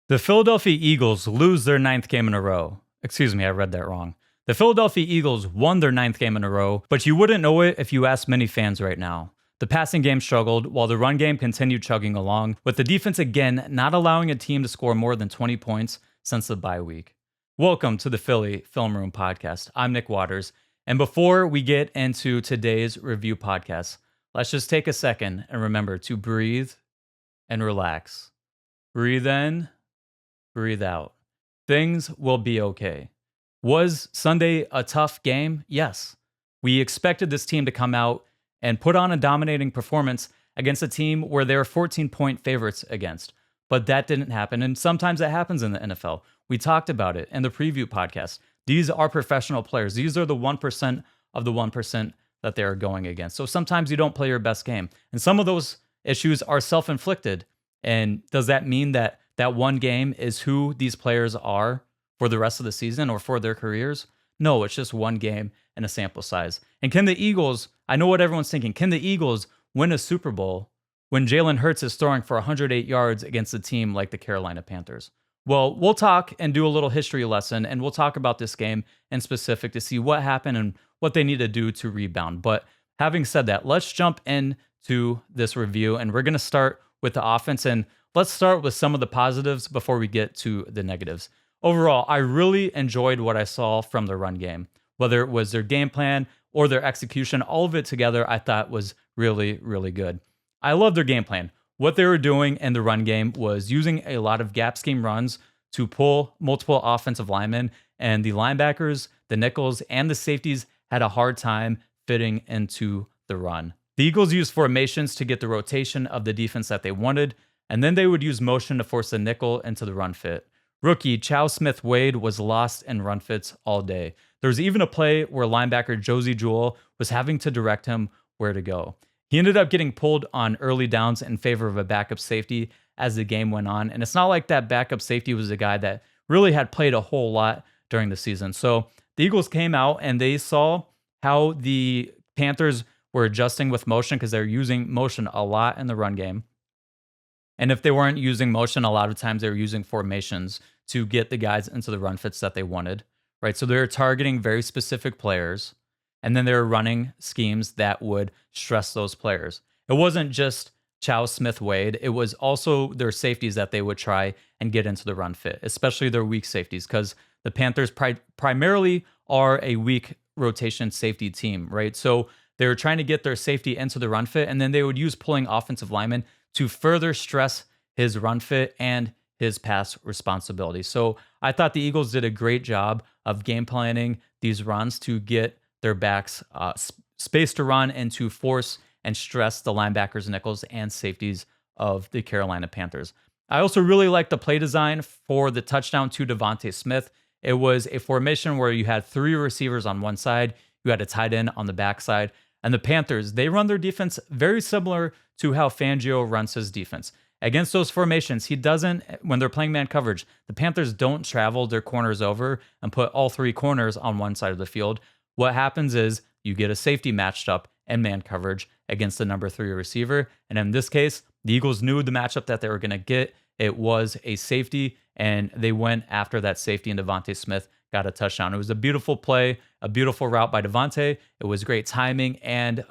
The Philadelphia Eagles lose their ninth game in a row. Excuse me, I read that wrong. The Philadelphia Eagles won their ninth game in a row, but you wouldn't know it if you asked many fans right now. The passing game struggled, while the run game continued chugging along, with the defense again not allowing a team to score more than 20 points since the bye week. Welcome to the Philly Film Room Podcast. I'm Nick Waters, and before we get into today's review podcast, let's just take a second and remember to breathe and relax. Breathe in, breathe out. Things will be okay. Was Sunday a tough game? Yes. We expected this team to come out and put on a dominating performance against a team where they were 14-point favorites against. But that didn't happen, and sometimes that happens in the NFL. We talked about it in the preview podcast. These are professional players. These are the 1% of the 1% that they are going against. So sometimes you don't play your best game. And some of those issues are self-inflicted. And does that mean that one game is who these players are for the rest of the season or for their careers? No, it's just one game and a sample size. And can the Eagles, I know what everyone's thinking, can the Eagles win a Super Bowl when Jalen Hurts is throwing for 108 yards against a team like the Carolina Panthers? Well, we'll talk and do a little history lesson, and we'll talk about this game in specific to see what happened and what they need to do to rebound. But having said that, let's jump into this review, and we're going to start with the offense. And let's start with some of the positives before we get to the negatives. Overall, I really enjoyed what I saw from the run game. Whether it was their game plan or their execution, all of it together I thought was really, really good. I love their game plan. What they were doing in the run game was using a lot of gap scheme runs to pull multiple offensive linemen, and the linebackers, the nickels, and the safeties had a hard time fitting into the run. The Eagles used formations to get the rotation of the defense that they wanted, and then they would use motion to force the nickel into the run fit. Rookie Chow Smith-Wade was lost in run fits all day. There was even a play where linebacker Josie Jewell was having to direct him where to go. He ended up getting pulled on early downs in favor of a backup safety as the game went on, and it's not like that backup safety was a guy that really had played a whole lot during the season. So the Eagles came out and they saw how the Panthers were adjusting with motion because they're using motion a lot in the run game. And if they weren't using motion, a lot of times they were using formations to get the guys into the run fits that they wanted, right? So they were targeting very specific players, and then they were running schemes that would stress those players. It wasn't just Chow Smith-Wade. It was also their safeties that they would try and get into the run fit, especially their weak safeties, because the Panthers primarily are a weak rotation safety team, right? So they were trying to get their safety into the run fit, and then they would use pulling offensive linemen to further stress his run fit and his pass responsibility. So I thought the Eagles did a great job of game planning these runs to get their backs space to run and to force and stress the linebackers, nickels, and safeties of the Carolina Panthers. I also really liked the play design for the touchdown to Devontae Smith. It was a formation where you had three receivers on one side, you had a tight end on the backside, and the Panthers, they run their defense very similar to how Fangio runs his defense. Against those formations, he doesn't, when they're playing man coverage, the Panthers don't travel their corners over and put all three corners on one side of the field. What happens is you get a safety matched up in man coverage against the number 3 receiver. And in this case, the Eagles knew the matchup that they were going to get. It was a safety, and they went after that safety, and Devontae Smith got a touchdown. It was a beautiful play, a beautiful route by Devontae. It was great timing and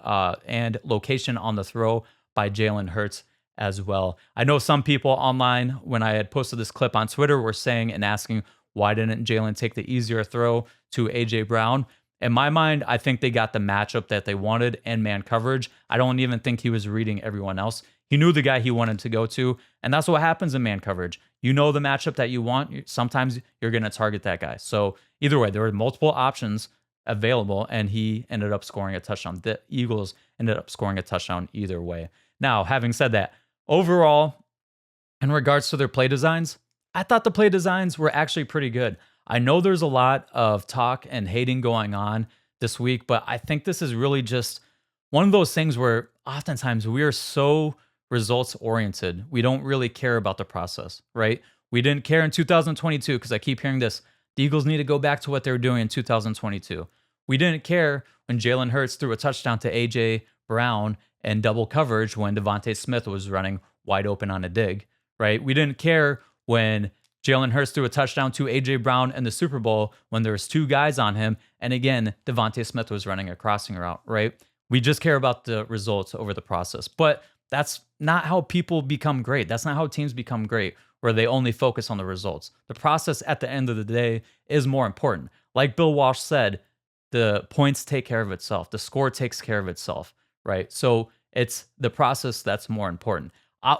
location on the throw by Jalen Hurts as well. I know some people online, when I had posted this clip on Twitter, were saying and asking, why didn't Jalen take the easier throw to A.J. Brown? In my mind, I think they got the matchup that they wanted in man coverage. I don't even think he was reading everyone else. He knew the guy he wanted to go to, and that's what happens in man coverage. You know the matchup that you want. Sometimes you're going to target that guy. So either way, there were multiple options available, and he ended up scoring a touchdown. The Eagles ended up scoring a touchdown either way. Now, having said that, overall, in regards to their play designs, I thought the play designs were actually pretty good. I know there's a lot of talk and hating going on this week, but I think this is really just one of those things where oftentimes we are so results oriented. We don't really care about the process, right? We didn't care in 2022 because I keep hearing this. The Eagles need to go back to what they were doing in 2022. We didn't care when Jalen Hurts threw a touchdown to A.J. Brown in double coverage when Devontae Smith was running wide open on a dig, right? We didn't care when Jalen Hurts threw a touchdown to A.J. Brown in the Super Bowl when there was 2 guys on him. And again, Devontae Smith was running a crossing route, right? We just care about the results over the process. But that's not how people become great. That's not how teams become great, where they only focus on the results. The process at the end of the day is more important. Like Bill Walsh said, the points take care of itself. The score takes care of itself, right? So it's the process that's more important.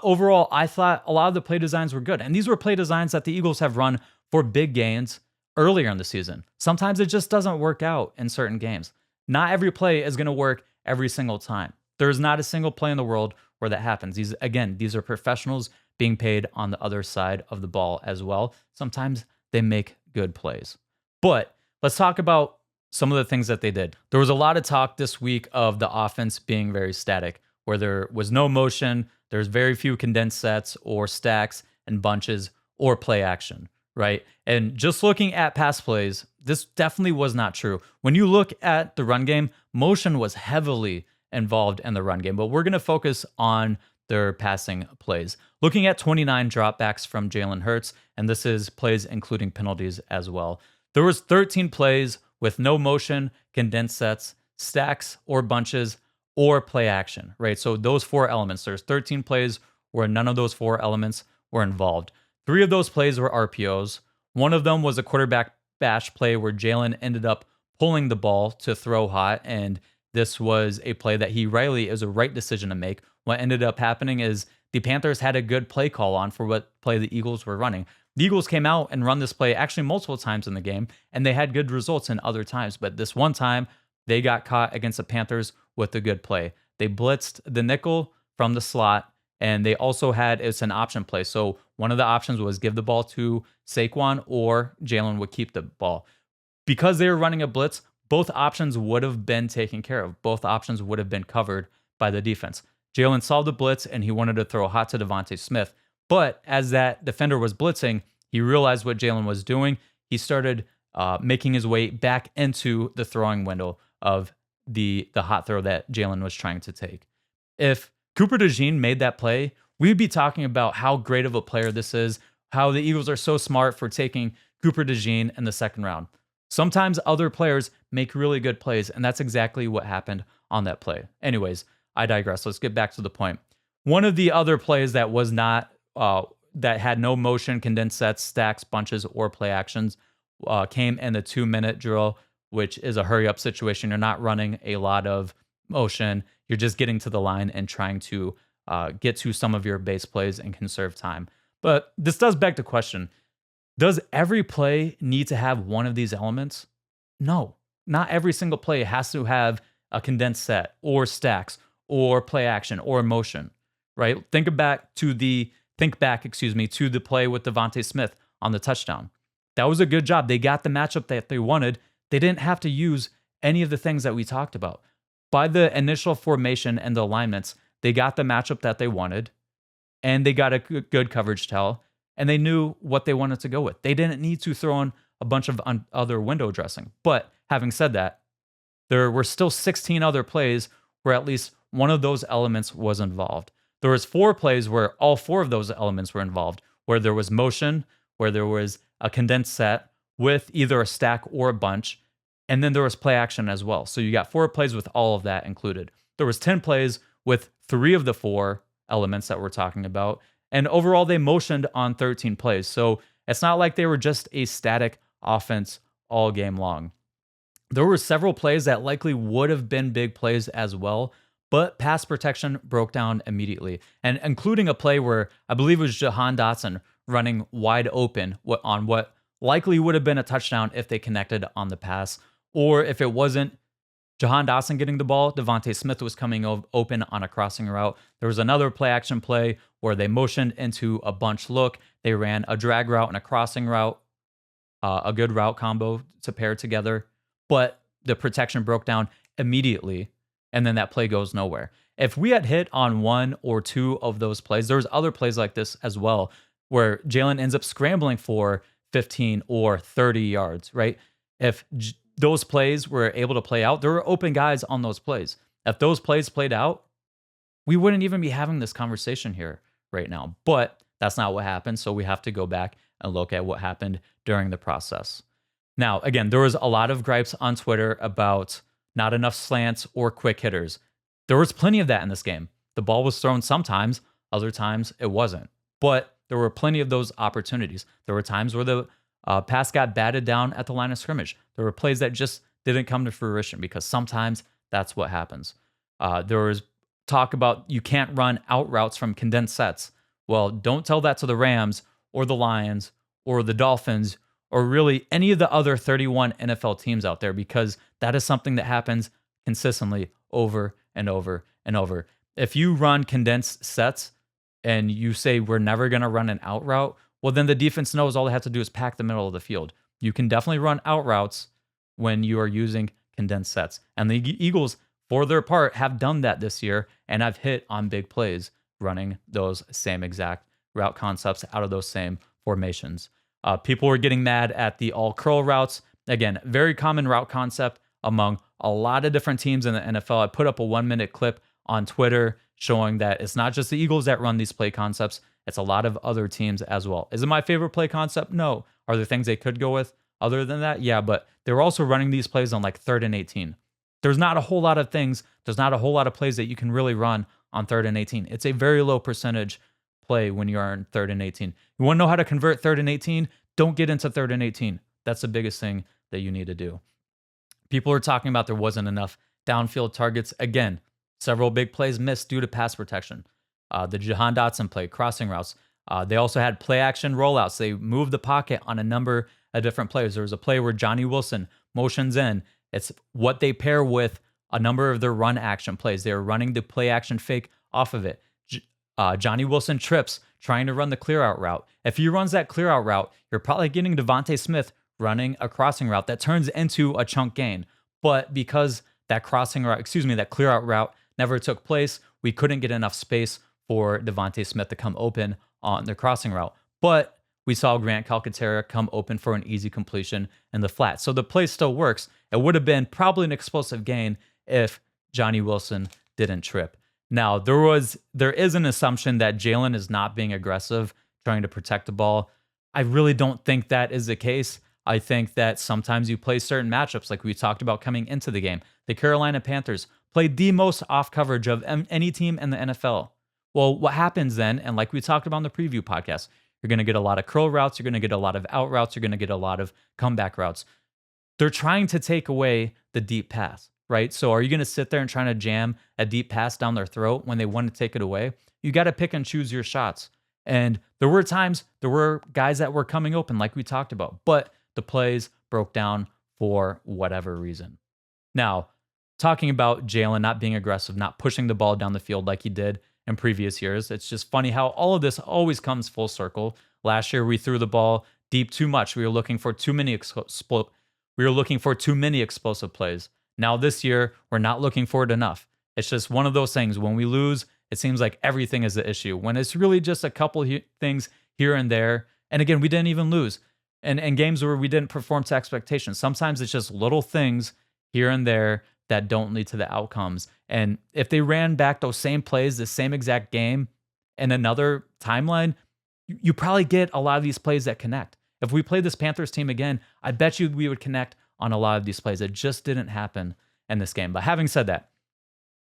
Overall, I thought a lot of the play designs were good. And these were play designs that the Eagles have run for big gains earlier in the season. Sometimes it just doesn't work out in certain games. Not every play is going to work every single time. There's not a single play in the world where that happens. These are professionals being paid on the other side of the ball as well. Sometimes they make good plays. But let's talk about some of the things that they did. There was a lot of talk this week of the offense being very static, where there was no motion. There's very few condensed sets or stacks and bunches or play action, right? And just looking at pass plays, this definitely was not true. When you look at the run game, motion was heavily involved in the run game, but we're going to focus on their passing plays. Looking at 29 dropbacks from Jalen Hurts, and this is plays including penalties as well. There was 13 plays with no motion, condensed sets, stacks or bunches, or play action, right? So those 4 elements, there's 13 plays where none of those 4 elements were involved. 3 of those plays were RPOs. One of them was a quarterback bash play where Jalen ended up pulling the ball to throw hot, and this was a play that it was a right decision to make. What ended up happening is the Panthers had a good play call on for what play the Eagles were running. The Eagles came out and run this play actually multiple times in the game, and they had good results in other times. But this one time, they got caught against the Panthers with a good play. They blitzed the nickel from the slot, and they also it's an option play. So one of the options was give the ball to Saquon or Jalen would keep the ball. Because they were running a blitz, both options would have been taken care of. Both options would have been covered by the defense. Jalen saw the blitz, and he wanted to throw hot to Devontae Smith. But as that defender was blitzing, he realized what Jalen was doing. He started making his way back into the throwing window of the hot throw that Jalen was trying to take. If Cooper DeJean made that play, we'd be talking about how great of a player this is, how the Eagles are so smart for taking Cooper DeJean in the second round. Sometimes other players make really good plays, and that's exactly what happened on that play. Anyways, I digress. Let's get back to the point. One of the other plays that was not that had no motion, condensed sets, stacks, bunches, or play actions came in the 2-minute drill, which is a hurry-up situation. You're not running a lot of motion. You're just getting to the line and trying to get to some of your base plays and conserve time. But this does beg the question, does every play need to have one of these elements? No, not every single play has to have a condensed set or stacks or play action or motion, right? Think back, to the play with Devontae Smith on the touchdown. That was a good job. They got the matchup that they wanted. They didn't have to use any of the things that we talked about. By the initial formation and the alignments, they got the matchup that they wanted, and they got a good coverage tell, and they knew what they wanted to go with. They didn't need to throw in a bunch of other window dressing. But having said that, there were still 16 other plays where at least one of those elements was involved. There was 4 plays where all 4 of those elements were involved, where there was motion, where there was a condensed set with either a stack or a bunch, and then there was play action as well. So you got 4 plays with all of that included. There was 10 plays with 3 of the 4 elements that we're talking about, and overall they motioned on 13 plays. So it's not like they were just a static offense all game long. There were several plays that likely would have been big plays as well, but pass protection broke down immediately, and including a play where I believe it was Jahan Dotson running wide open on what likely would have been a touchdown if they connected on the pass, or if it wasn't Jahan Dotson getting the ball, Devontae Smith was coming open on a crossing route. There was another play action play where they motioned into a bunch look. They ran a drag route and a crossing route, a good route combo to pair together, but the protection broke down immediately, and then that play goes nowhere. If we had hit on 1 or 2 of those plays, there's other plays like this as well, where Jalen ends up scrambling for 15 or 30 yards, right? If those plays were able to play out, there were open guys on those plays. If those plays played out, we wouldn't even be having this conversation here right now. But That's not what happened. So we have to go back and look at what happened during the process. Now, again, there was a lot of gripes on Twitter about not enough slants or quick hitters. There was plenty of that in this game. The ball was thrown sometimes, other times it wasn't. But there were plenty of those opportunities. There were times where the pass got batted down at the line of scrimmage. There were plays that just didn't come to fruition because sometimes that's what happens. There was talk about you can't run out routes from condensed sets. Well, don't tell that to the Rams or the Lions or the Dolphins or really any of the other 31 NFL teams out there, because that is something that happens consistently over and over and over. If you run condensed sets and you say we're never going to run an out route, well, then the defense knows all they have to do is pack the middle of the field. You can definitely run out routes when you are using condensed sets. And the Eagles, for their part, have done that this year and have hit on big plays running those same exact route concepts out of those same formations. People were getting mad at the all curl routes. Again, very common route concept among a lot of different teams in the NFL. I put up a 1-minute clip on Twitter showing that it's not just the Eagles that run these play concepts. It's a lot of other teams as well. Is it my favorite play concept? No. Are there things they could go with other than that? Yeah, but they're also running these plays on like 3rd and 18. There's not a whole lot of things. There's not a whole lot of plays that you can really run on 3rd and 18. It's a very low percentage play when you are in 3rd and 18. You want to know how to convert 3rd and 18? Don't get into 3rd and 18. That's the biggest thing that you need to do. People are talking about there wasn't enough downfield targets. Again, several big plays missed due to pass protection. The Jahan Dotson play, crossing routes. They also had play action rollouts. They moved the pocket on a number of different plays. There was a play where Johnny Wilson motions in. It's what they pair with a number of their run action plays. They were running the play action fake off of it. Johnny Wilson trips trying to run the clear out route. If he runs that clear out route, you're probably getting Devontae Smith running a crossing route that turns into a chunk gain. But because that that clear out route never took place, we couldn't get enough space for Devontae Smith to come open on the crossing route. But we saw Grant Calcaterra come open for an easy completion in the flat. So the play still works. It would have been probably an explosive gain if Johnny Wilson didn't trip. Now, there is an assumption that Jalen is not being aggressive, trying to protect the ball. I really don't think that is the case. I think that sometimes you play certain matchups like we talked about coming into the game. The Carolina Panthers played the most off coverage of any team in the NFL. Well, what happens then, and like we talked about in the preview podcast, you're going to get a lot of curl routes, you're going to get a lot of out routes, you're going to get a lot of comeback routes. They're trying to take away the deep pass, right? So are you going to sit there and trying to jam a deep pass down their throat when they want to take it away? You got to pick and choose your shots. And there were guys that were coming open like we talked about, but the plays broke down for whatever reason. Now, talking about Jalen not being aggressive, not pushing the ball down the field like he did in previous years, it's just funny how all of this always comes full circle. Last year, we threw the ball deep too much. We were looking for too many explosive plays. Now this year, we're not looking for it enough. It's just one of those things. When we lose, it seems like everything is the issue, when it's really just a couple things here and there. And again, we didn't even lose. And games where we didn't perform to expectations. Sometimes it's just little things here and there that don't lead to the outcomes. And if they ran back those same plays, the same exact game in another timeline, you probably get a lot of these plays that connect. If we play this Panthers team again, I bet you we would connect on a lot of these plays. It just didn't happen in this game. But having said that,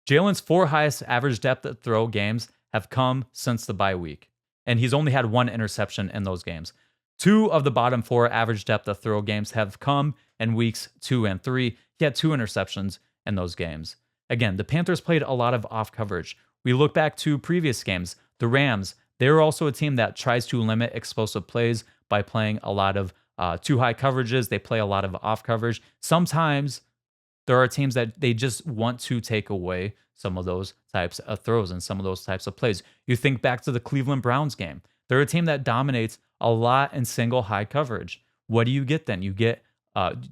Jalen's 4 highest average depth of throw games have come since the bye week. And he's only had 1 interception in those games. 2 of the bottom 4 average depth of throw games have come in weeks 2 and 3. He had 2 interceptions in those games. Again, the Panthers played a lot of off coverage. We look back to previous games. The Rams, they're also a team that tries to limit explosive plays by playing a lot of too high coverages. They play a lot of off coverage. Sometimes there are teams that they just want to take away some of those types of throws and some of those types of plays. You think back to the Cleveland Browns game. They're a team that dominates a lot in single high coverage. What do you get then? You get,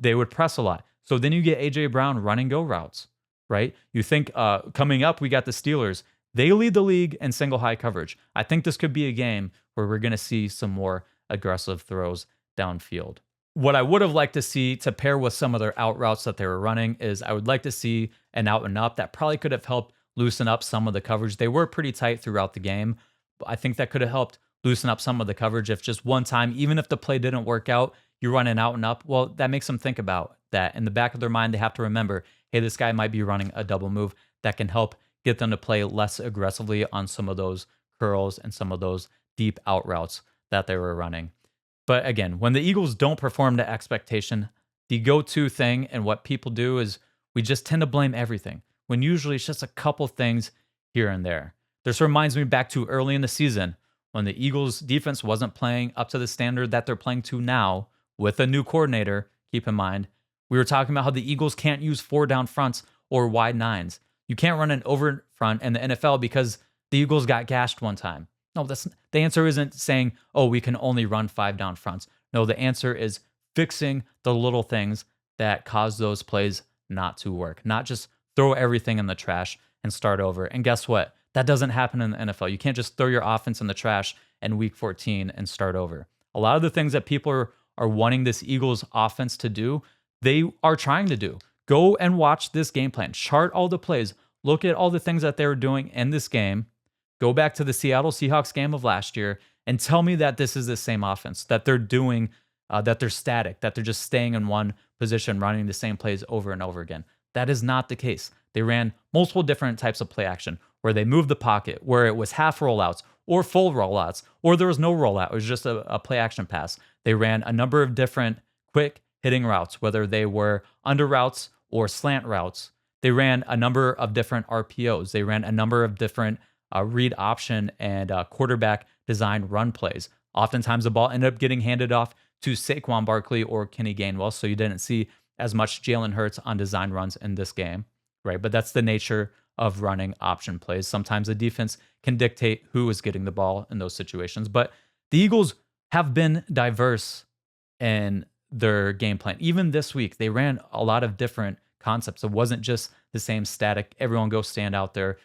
they would press a lot. So then you get A.J. Brown running go routes, right? You think coming up, we got the Steelers. They lead the league in single high coverage. I think this could be a game where we're going to see some more aggressive throws downfield. What I would have liked to see to pair with some of their out routes that they were running is I would like to see an out and up that probably could have helped loosen up some of the coverage. They were pretty tight throughout the game, but I think that could have helped loosen up some of the coverage. If just one time, even if the play didn't work out, you're running out and up, well, that makes them think about that. In the back of their mind, they have to remember, hey, this guy might be running a double move that can help get them to play less aggressively on some of those curls and some of those deep out routes that they were running. But again, when the Eagles don't perform to expectation, the go-to thing and what people do is we just tend to blame everything, when usually it's just a couple things here and there. This reminds me back to early in the season when the Eagles defense wasn't playing up to the standard that they're playing to now with a new coordinator. Keep in mind, we were talking about how the Eagles can't use 4-down fronts or wide nines. You can't run an over front in the NFL because the Eagles got gashed one time. No, the answer isn't saying, oh, we can only run 5-down fronts. No, the answer is fixing the little things that cause those plays not to work, not just throw everything in the trash and start over. And guess what? That doesn't happen in the NFL. You can't just throw your offense in the trash in week 14 and start over. A lot of the things that people are wanting this Eagles offense to do, they are trying to do. Go and watch this game plan. Chart all the plays. Look at all the things that they were doing in this game. Go back to the Seattle Seahawks game of last year and tell me that this is the same offense, that they're doing, that they're static, that they're just staying in one position, running the same plays over and over again. That is not the case. They ran multiple different types of play action where they moved the pocket, where it was half rollouts or full rollouts, or there was no rollout. It was just a play action pass. They ran a number of different quick hitting routes, whether they were under routes or slant routes. They ran a number of different RPOs. They ran a number of different read option and quarterback design run plays. Oftentimes the ball ended up getting handed off to Saquon Barkley or Kenny Gainwell, so you didn't see as much Jalen Hurts on design runs in this game, right? But that's the nature of running option plays. Sometimes the defense can dictate who is getting the ball in those situations, but the Eagles have been diverse in their game plan. Even this week, they ran a lot of different concepts. It wasn't just the same static, everyone go stand out there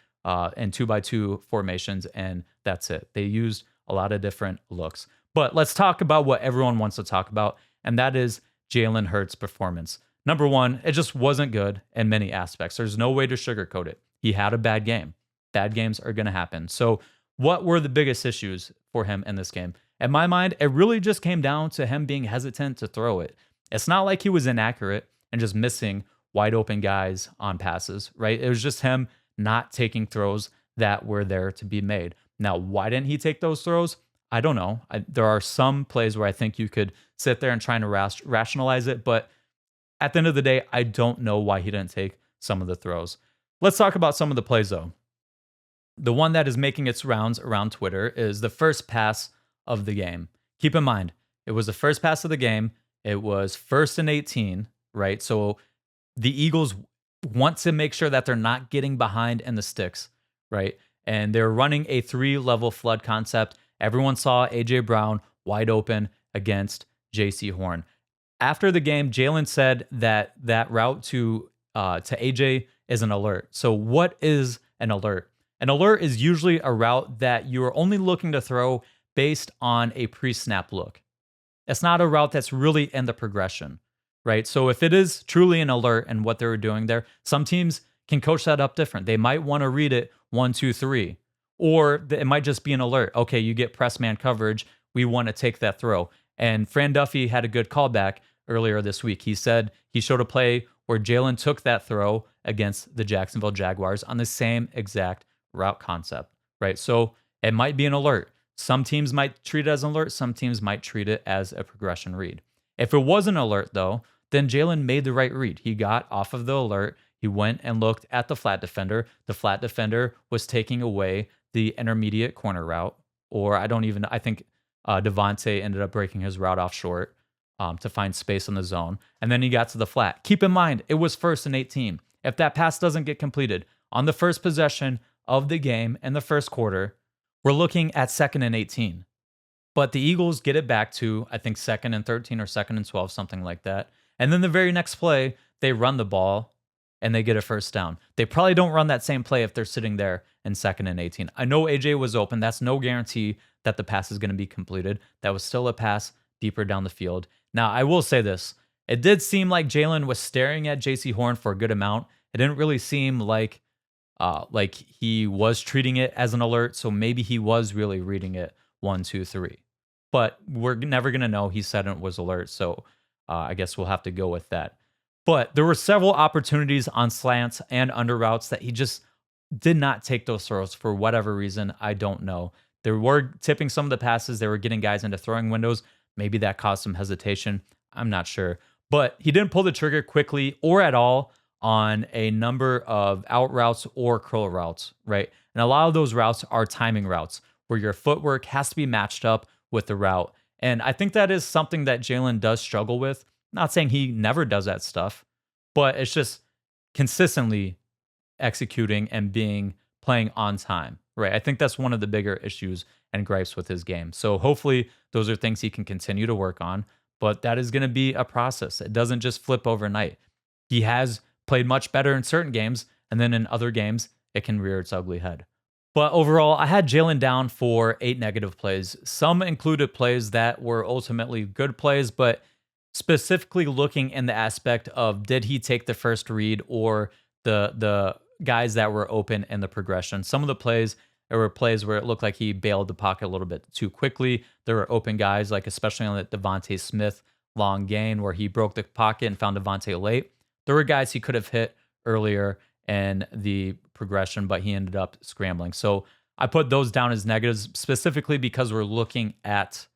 in 2x2 formations, and that's it. They used a lot of different looks. But let's talk about what everyone wants to talk about, and that is Jalen Hurts' performance. Number one, it just wasn't good in many aspects. There's no way to sugarcoat it. He had a bad game. Bad games are going to happen. So what were the biggest issues for him in this game? In my mind, it really just came down to him being hesitant to throw it. It's not like he was inaccurate and just missing wide open guys on passes, right? It was just him not taking throws that were there to be made. Now, why didn't he take those throws? I don't know. There are some plays where I think you could sit there and try to rationalize it, but at the end of the day, I don't know why he didn't take some of the throws. Let's talk about some of the plays, though. The one that is making its rounds around Twitter is the first pass of the game. Keep in mind, it was the first pass of the game. It was 1st and 18, right? So the Eagles want to make sure that they're not getting behind in the sticks, right? And they're running a 3-level flood concept. Everyone saw A.J. Brown wide open against J.C. Horn. After the game, Jalen said that route to A.J. is an alert. So what is an alert? An alert is usually a route that you are only looking to throw based on a pre-snap look. It's not a route that's really in the progression, right? So if it is truly an alert and what they were doing there, some teams can coach that up different. They might want to read it 1, 2, 3, or it might just be an alert. Okay, you get press man coverage. We want to take that throw. And Fran Duffy had a good callback earlier this week. He said he showed a play where Jalen took that throw against the Jacksonville Jaguars on the same exact route concept, right? So it might be an alert. Some teams might treat it as an alert. Some teams might treat it as a progression read. If it was an alert, though, then Jalen made the right read. He got off of the alert. He went and looked at the flat defender. The flat defender was taking away the intermediate corner route, or I think Devontae ended up breaking his route off short to find space in the zone. And then he got to the flat. Keep in mind, it was 1st and 18. If that pass doesn't get completed on the first possession of the game in the first quarter, we're looking at 2nd and 18. But the Eagles get it back to, I think, 2nd and 13 or 2nd and 12, something like that. And then the very next play, they run the ball and they get a first down. They probably don't run that same play if they're sitting there in 2nd and 18. I know AJ was open. That's no guarantee that the pass is going to be completed. That was still a pass deeper down the field. Now, I will say this. It did seem like Jalen was staring at J.C. Horn for a good amount. It didn't really seem like he was treating it as an alert, so maybe he was really reading it one, two, three. But we're never going to know. He said it was alert. So I guess we'll have to go with that. But there were several opportunities on slants and under routes that he just did not take those throws for whatever reason. I don't know. They were tipping some of the passes. They were getting guys into throwing windows. Maybe that caused some hesitation. I'm not sure. But he didn't pull the trigger quickly or at all on a number of out routes or curl routes, right? And a lot of those routes are timing routes where your footwork has to be matched up with the route. And I think that is something that Jalen does struggle with. Not saying he never does that stuff, but it's just consistently executing and playing on time, right? I think that's one of the bigger issues and gripes with his game. So hopefully those are things he can continue to work on, but that is going to be a process. It doesn't just flip overnight. He has played much better in certain games, and then in other games, it can rear its ugly head. But overall, I had Jalen down for 8 negative plays. Some included plays that were ultimately good plays, but specifically looking in the aspect of did he take the first read or the guys that were open in the progression. Some of the plays, there were plays where it looked like he bailed the pocket a little bit too quickly. There were open guys, like especially on the Devontae Smith long gain where he broke the pocket and found Devontae late. There were guys he could have hit earlier in the progression, but he ended up scrambling. So I put those down as negatives specifically because we're looking at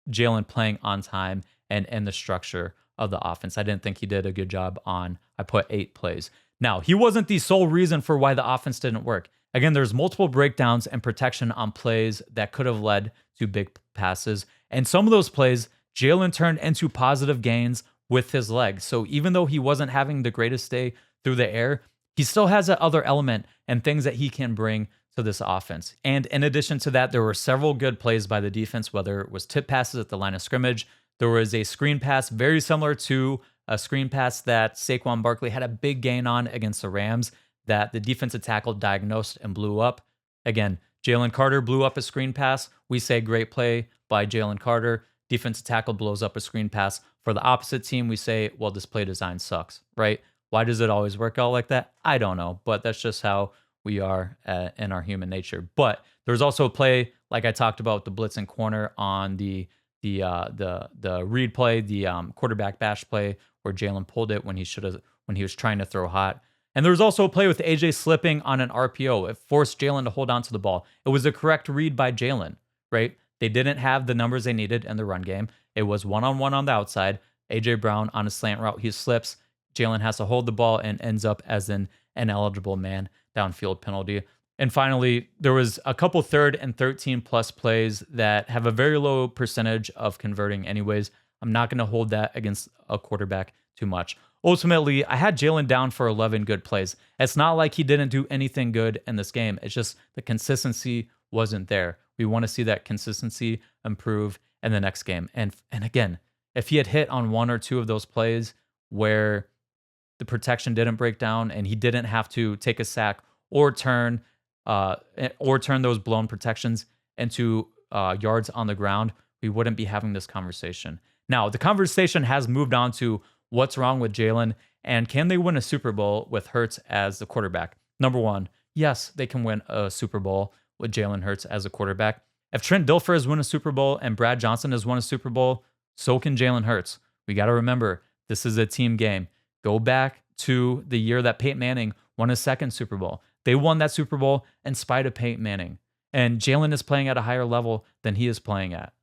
Jalen playing on time and the structure of the offense. I didn't think he did a good job on, I put 8 plays. Now, he wasn't the sole reason for why the offense didn't work. Again, there's multiple breakdowns and protection on plays that could have led to big passes. And some of those plays, Jalen turned into positive gains with his legs. So even though he wasn't having the greatest day through the air, he still has that other element and things that he can bring to this offense. And in addition to that, there were several good plays by the defense, whether it was tip passes at the line of scrimmage. There was a screen pass very similar to a screen pass that Saquon Barkley had a big gain on against the Rams that the defensive tackle diagnosed and blew up. Again, Jalen Carter blew up a screen pass. We say great play by Jalen Carter. Defensive tackle blows up a screen pass. For the opposite team, we say, well, this play design sucks, right? Why does it always work out like that? I don't know, but that's just how we are in our human nature. But there's also a play, like I talked about, the blitz and corner on the read play, the quarterback bash play, where Jalen pulled it when he was trying to throw hot. And there was also a play with AJ slipping on an RPO. It forced Jalen to hold on to the ball. It was a correct read by Jalen, right? They didn't have the numbers they needed in the run game. It was one-on-one on the outside. AJ Brown on a slant route, he slips. Jalen has to hold the ball and ends up as an ineligible man downfield penalty. And finally, there was a couple 3rd and 13 plus plays that have a very low percentage of converting anyways. I'm not going to hold that against a quarterback too much. Ultimately, I had Jalen down for 11 good plays. It's not like he didn't do anything good in this game. It's just the consistency wasn't there. We want to see that consistency improve in the next game. And again, if he had hit on 1 or 2 of those plays where the protection didn't break down and he didn't have to take a sack or turn those blown protections into yards on the ground, we wouldn't be having this conversation. Now, the conversation has moved on to what's wrong with Jalen and can they win a Super Bowl with Hurts as the quarterback? Number one, yes, they can win a Super Bowl with Jalen Hurts as a quarterback. If Trent Dilfer has won a Super Bowl and Brad Johnson has won a Super Bowl, so can Jalen Hurts. We got to remember, this is a team game. Go back to the year that Peyton Manning won his 2nd Super Bowl. They won that Super Bowl in spite of Peyton Manning. And Jalen is playing at a higher level than he was playing at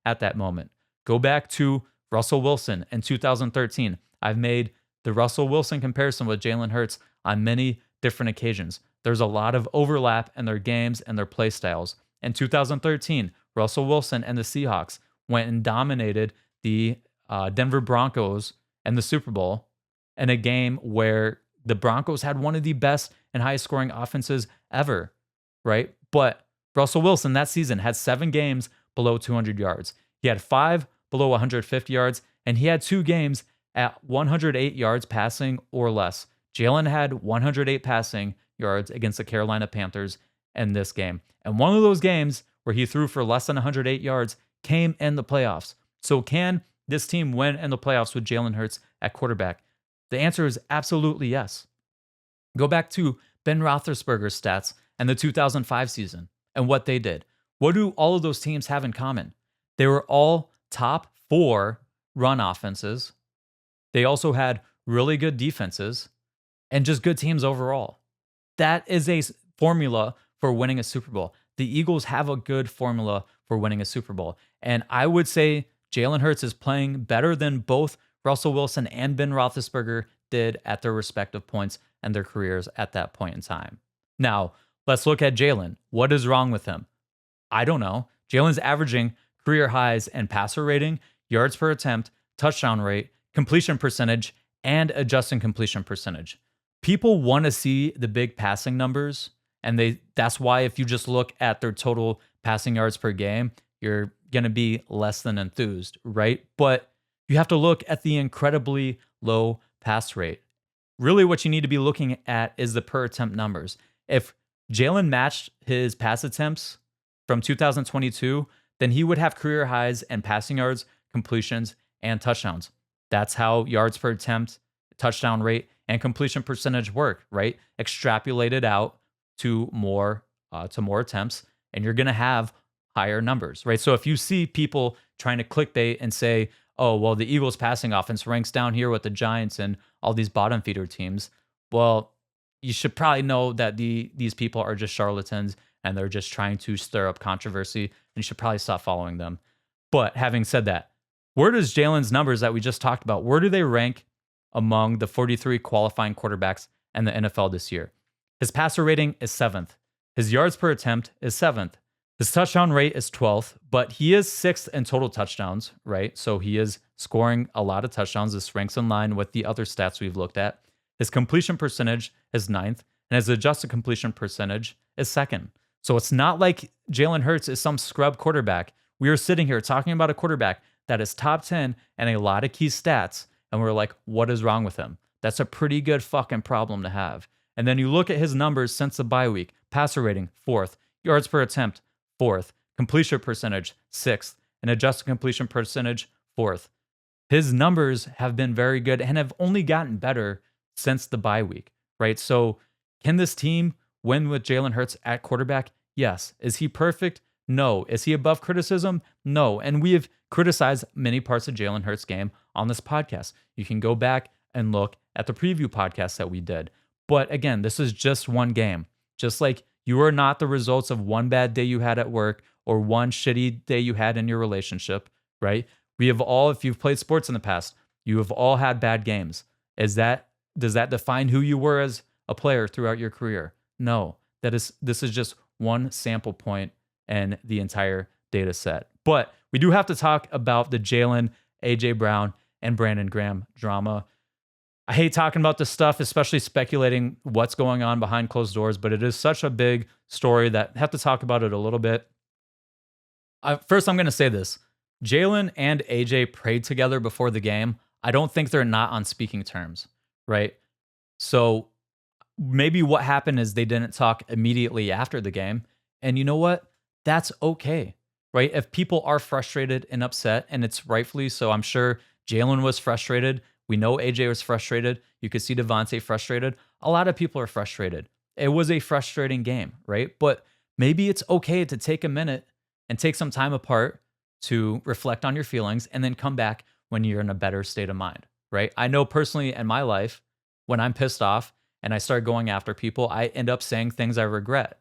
that moment. Go back to Russell Wilson in 2013. I've made the Russell Wilson comparison with Jalen Hurts on many different occasions. There's a lot of overlap in their games and their play styles. In 2013, Russell Wilson and the Seahawks went and dominated the Denver Broncos in the Super Bowl in a game where the Broncos had one of the best and highest scoring offenses ever, right? But Russell Wilson that season had 7 games below 200 yards. He had 5 below 150 yards, and he had 2 games at 108 yards passing or less. Jalen had 108 passing yards against the Carolina Panthers in this game. And one of those games where he threw for less than 108 yards came in the playoffs. So can this team win in the playoffs with Jalen Hurts at quarterback? The answer is absolutely yes. Go back to Ben Roethlisberger's stats and the 2005 season and what they did. What do all of those teams have in common? They were all top 4 run offenses. They also had really good defenses and just good teams overall. That is a formula for winning a Super Bowl. The Eagles have a good formula for winning a Super Bowl. And I would say Jalen Hurts is playing better than both Russell Wilson and Ben Roethlisberger did at their respective points and their careers at that point in time. Now, let's look at Jalen. What is wrong with him? I don't know. Jalen's averaging career highs in passer rating, yards per attempt, touchdown rate, completion percentage, and adjusted completion percentage. People want to see the big passing numbers, and that's why if you just look at their total passing yards per game, you're going to be less than enthused, right? But you have to look at the incredibly low pass rate. Really what you need to be looking at is the per attempt numbers. If Jalen matched his pass attempts from 2022, then he would have career highs in passing yards, completions, and touchdowns. That's how yards per attempt, touchdown rate, and completion percentage work, right? Extrapolated out to more attempts, and you're going to have higher numbers, right? So if you see people trying to clickbait and say, oh, well, the Eagles passing offense ranks down here with the Giants and all these bottom feeder teams, well, you should probably know that these people are just charlatans and they're just trying to stir up controversy, and you should probably stop following them. But having said that, where does Jalen's numbers that we just talked about, where do they rank among the 43 qualifying quarterbacks in the NFL this year? His passer rating is 7th. His yards per attempt is 7th. His touchdown rate is 12th, but he is 6th in total touchdowns, right? So he is scoring a lot of touchdowns. This ranks in line with the other stats we've looked at. His completion percentage is 9th, and his adjusted completion percentage is 2nd. So it's not like Jalen Hurts is some scrub quarterback. We are sitting here talking about a quarterback that is top 10 and a lot of key stats, and we're like, what is wrong with him? That's a pretty good fucking problem to have. And then you look at his numbers since the bye week. Passer rating, 4th. Yards per attempt, 4th. Completion percentage, 6th. And adjusted completion percentage, 4th. His numbers have been very good and have only gotten better since the bye week, right? So can this team win with Jalen Hurts at quarterback? Yes. Is he perfect? No. Is he above criticism? No. And we have criticized many parts of Jalen Hurts' game on this podcast. You can go back and look at the preview podcast that we did. But again, this is just one game. Just like you are not the results of one bad day you had at work or one shitty day you had in your relationship, right? We have all, if you've played sports in the past, you have all had bad games. Does that define who you were as a player throughout your career? No. This is just one sample point in the entire data set. But we do have to talk about the Jalen, AJ Brown, and Brandon Graham drama. I hate talking about this stuff, especially speculating what's going on behind closed doors, but it is such a big story that I have to talk about it a little bit. First, I'm going to say this. Jalen and AJ prayed together before the game. I don't think they're not on speaking terms, right? So maybe what happened is they didn't talk immediately after the game. And you know what? That's okay, right? If people are frustrated and upset, and it's rightfully so, I'm sure Jalen was frustrated. We know AJ was frustrated. You could see Devontae frustrated. A lot of people are frustrated. It was a frustrating game, right? But maybe it's okay to take a minute and take some time apart to reflect on your feelings and then come back when you're in a better state of mind, right? I know personally in my life, when I'm pissed off and I start going after people, I end up saying things I regret.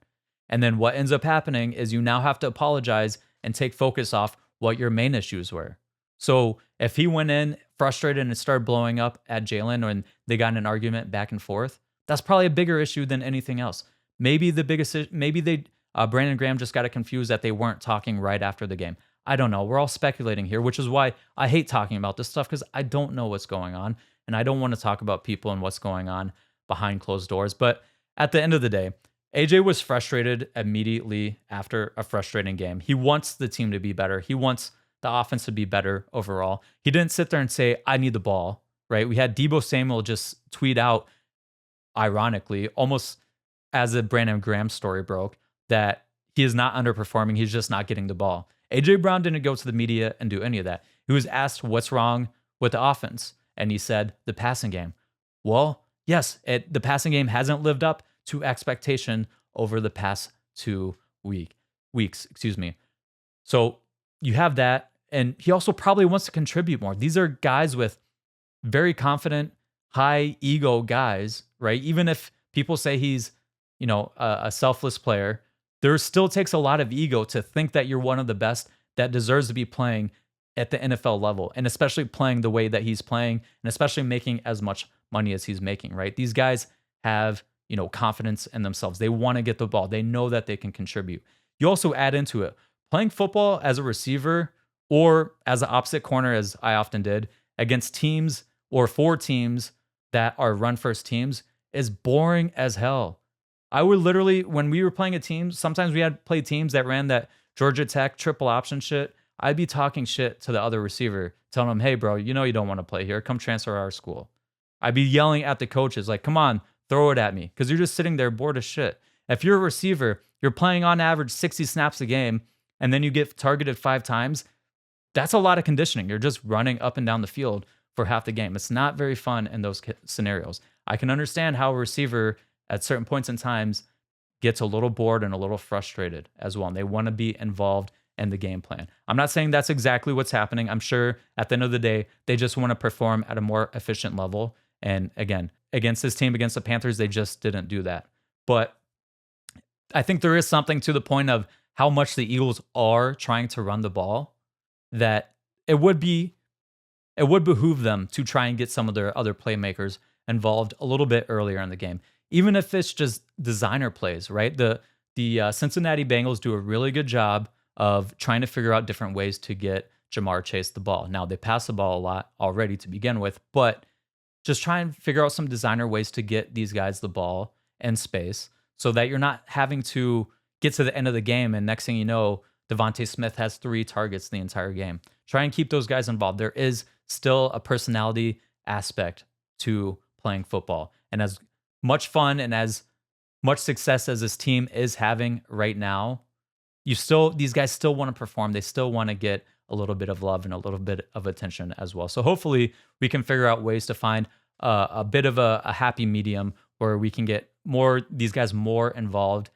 And then what ends up happening is you now have to apologize and take focus off what your main issues were. So if he went in frustrated and started blowing up at Jalen and they got in an argument back and forth, that's probably a bigger issue than anything else. Maybe Brandon Graham just got it confused that they weren't talking right after the game. I don't know. We're all speculating here, which is why I hate talking about this stuff because I don't know what's going on. And I don't want to talk about people and what's going on behind closed doors. But at the end of the day, AJ was frustrated immediately after a frustrating game. He wants the team to be better. He wants the offense to be better overall. He didn't sit there and say, I need the ball, right? We had Deebo Samuel just tweet out, ironically, almost as a Brandon Graham story broke, that he is not underperforming. He's just not getting the ball. AJ Brown didn't go to the media and do any of that. He was asked what's wrong with the offense, and he said the passing game. Well, yes, the passing game hasn't lived up to expectation over the past 2 weeks. weeks, excuse me. So you have that, and he also probably wants to contribute more. These are guys with very confident, high ego guys, right? Even if people say he's, a selfless player, there still takes a lot of ego to think that you're one of the best that deserves to be playing at the NFL level, and especially playing the way that he's playing, and especially making as much money as he's making, right? These guys have, confidence in themselves. They want to get the ball. They know that they can contribute. You also add into it playing football as a receiver or as an opposite corner, as I often did, against teams or for teams that are run first teams is boring as hell. I would literally, when we were playing a team, sometimes we had played teams that ran that Georgia Tech triple option shit. I'd be talking shit to the other receiver, telling him, hey, bro, you don't want to play here. Come transfer to our school. I'd be yelling at the coaches, like, come on, throw it at me, because you're just sitting there bored as shit. If you're a receiver, you're playing on average 60 snaps a game, and then you get targeted 5 times, that's a lot of conditioning. You're just running up and down the field for half the game. It's not very fun in those scenarios. I can understand how a receiver at certain points in times gets a little bored and a little frustrated as well, and they want to be involved in the game plan. I'm not saying that's exactly what's happening. I'm sure at the end of the day, they just want to perform at a more efficient level. And again, against this team, against the Panthers, they just didn't do that. But I think there is something to the point of how much the Eagles are trying to run the ball, that it would behoove them to try and get some of their other playmakers involved a little bit earlier in the game, even if it's just designer plays, right? The Cincinnati Bengals do a really good job of trying to figure out different ways to get Jamar Chase the ball. Now, they pass the ball a lot already to begin with, but just try and figure out some designer ways to get these guys the ball and space so that you're not having to get to the end of the game and next thing you know, Devontae Smith has 3 targets the entire game. Try and keep those guys involved. There is still a personality aspect to playing football. And as much fun and as much success as this team is having right now, these guys still want to perform. They still want to get a little bit of love and a little bit of attention as well. So hopefully we can figure out ways to find a bit of a happy medium where we can get these guys more involved,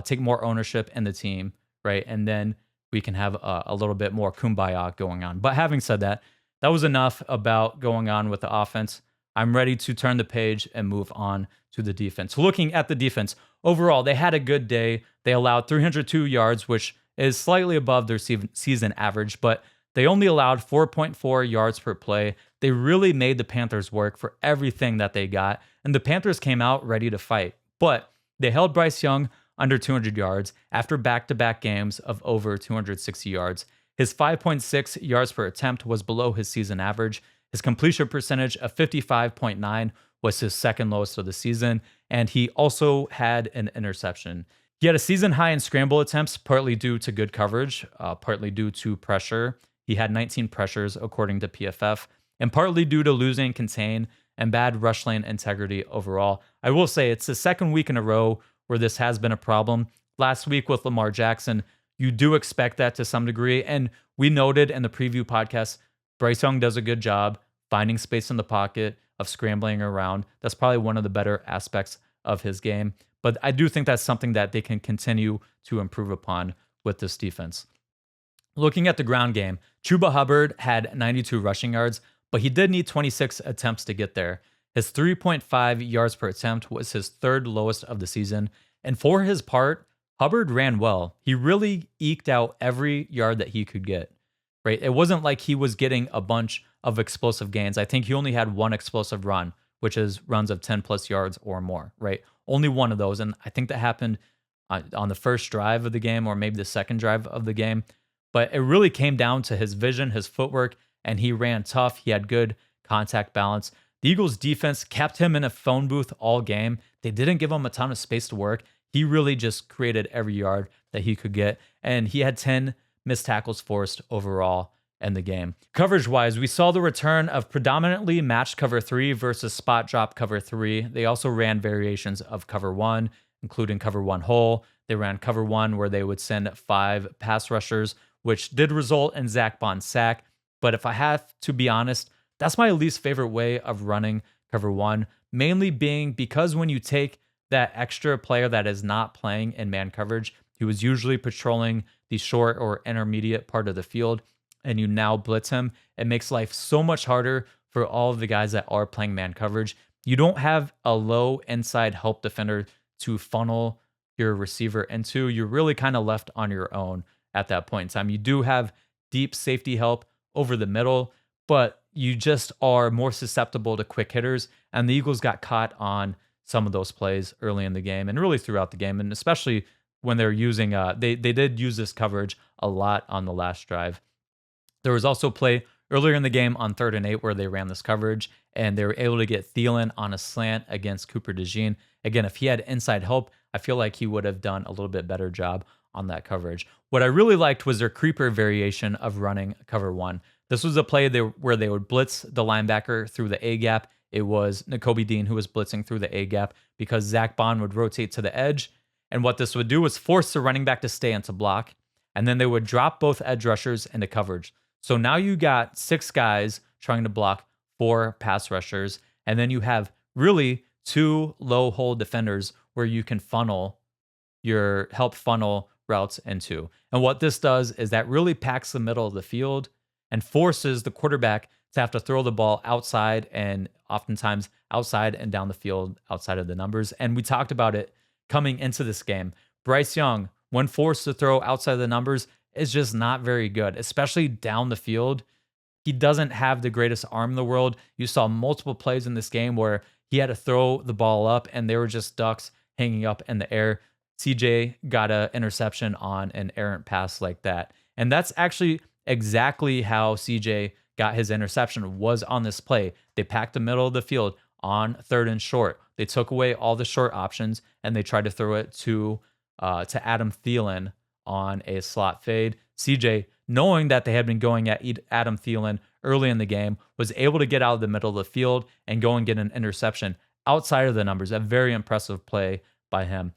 take more ownership in the team, right? And then we can have a little bit more kumbaya going on. But having said that, that was enough about going on with the offense. I'm ready to turn the page and move on to the defense. Looking at the defense, overall, they had a good day. They allowed 302 yards, which is slightly above their season average, but they only allowed 4.4 yards per play. They really made the Panthers work for everything that they got, and the Panthers came out ready to fight. But they held Bryce Young under 200 yards after back-to-back games of over 260 yards. His 5.6 yards per attempt was below his season average. His completion percentage of 55.9 was his second lowest of the season, and he also had an interception. He had a season high in scramble attempts, partly due to good coverage, partly due to pressure. He had 19 pressures, according to PFF, and partly due to losing contain and bad rush lane integrity overall. I will say it's the second week in a row where this has been a problem. Last week with Lamar Jackson, you do expect that to some degree, and we noted in the preview podcast, Bryce Young does a good job finding space in the pocket, of scrambling around. That's probably one of the better aspects of his game. But I do think that's something that they can continue to improve upon with this defense. Looking at the ground game, Chuba Hubbard had 92 rushing yards, but he did need 26 attempts to get there. His 3.5 yards per attempt was his third lowest of the season. And for his part, Hubbard ran well. He really eked out every yard that he could get. Right? It wasn't like he was getting a bunch of explosive gains. I think he only had one explosive run, which is runs of 10 plus yards or more, right? Only one of those. And I think that happened on the first drive of the game or maybe the second drive of the game. But it really came down to his vision, his footwork, and he ran tough. He had good contact balance. The Eagles defense kept him in a phone booth all game. They didn't give him a ton of space to work. He really just created every yard that he could get. And he had 10 missed tackles forced overall in the game. Coverage-wise, we saw the return of predominantly matched cover 3 versus spot drop cover 3. They also ran variations of cover 1, including cover 1 hole. They ran cover 1 where they would send 5 pass rushers, which did result in Zach Bond's sack. But if I have to be honest, that's my least favorite way of running cover 1, mainly being because when you take that extra player that is not playing in man coverage He was usually patrolling the short or intermediate part of the field, and you now blitz him. It makes life so much harder for all of the guys that are playing man coverage. You don't have a low inside help defender to funnel your receiver into. You're really kind of left on your own at that point in time. You do have deep safety help over the middle, but you just are more susceptible to quick hitters. And the Eagles got caught on some of those plays early in the game and really throughout the game. And especially when they're using, they did use this coverage a lot on the last drive. There was also a play earlier in the game on 3rd and 8 where they ran this coverage and they were able to get Thielen on a slant against Cooper DeJean. Again, if he had inside help, I feel like he would have done a little bit better job on that coverage. What I really liked was their creeper variation of running cover 1. This was a play where they would blitz the linebacker through the A gap. It was Nakobe Dean who was blitzing through the A gap because Zach Bond would rotate to the edge. And what this would do was force the running back to stay into block. And then they would drop both edge rushers into coverage. So now you got 6 guys trying to block 4 pass rushers. And then you have really 2 low hole defenders where you can help funnel routes into. And what this does is that really packs the middle of the field and forces the quarterback to have to throw the ball outside and oftentimes outside and down the field outside of the numbers. And we talked about it coming into this game. Bryce Young, when forced to throw outside of the numbers, is just not very good, especially down the field. He doesn't have the greatest arm in the world. You saw multiple plays in this game where he had to throw the ball up and they were just ducks hanging up in the air. CJ got an interception on an errant pass like that. And that's actually exactly how CJ got his interception, was on this play. They packed the middle of the field on 3rd and short. They took away all the short options and they tried to throw it to Adam Thielen on a slot fade. CJ, knowing that they had been going at Adam Thielen early in the game, was able to get out of the middle of the field and go and get an interception outside of the numbers. A very impressive play by him.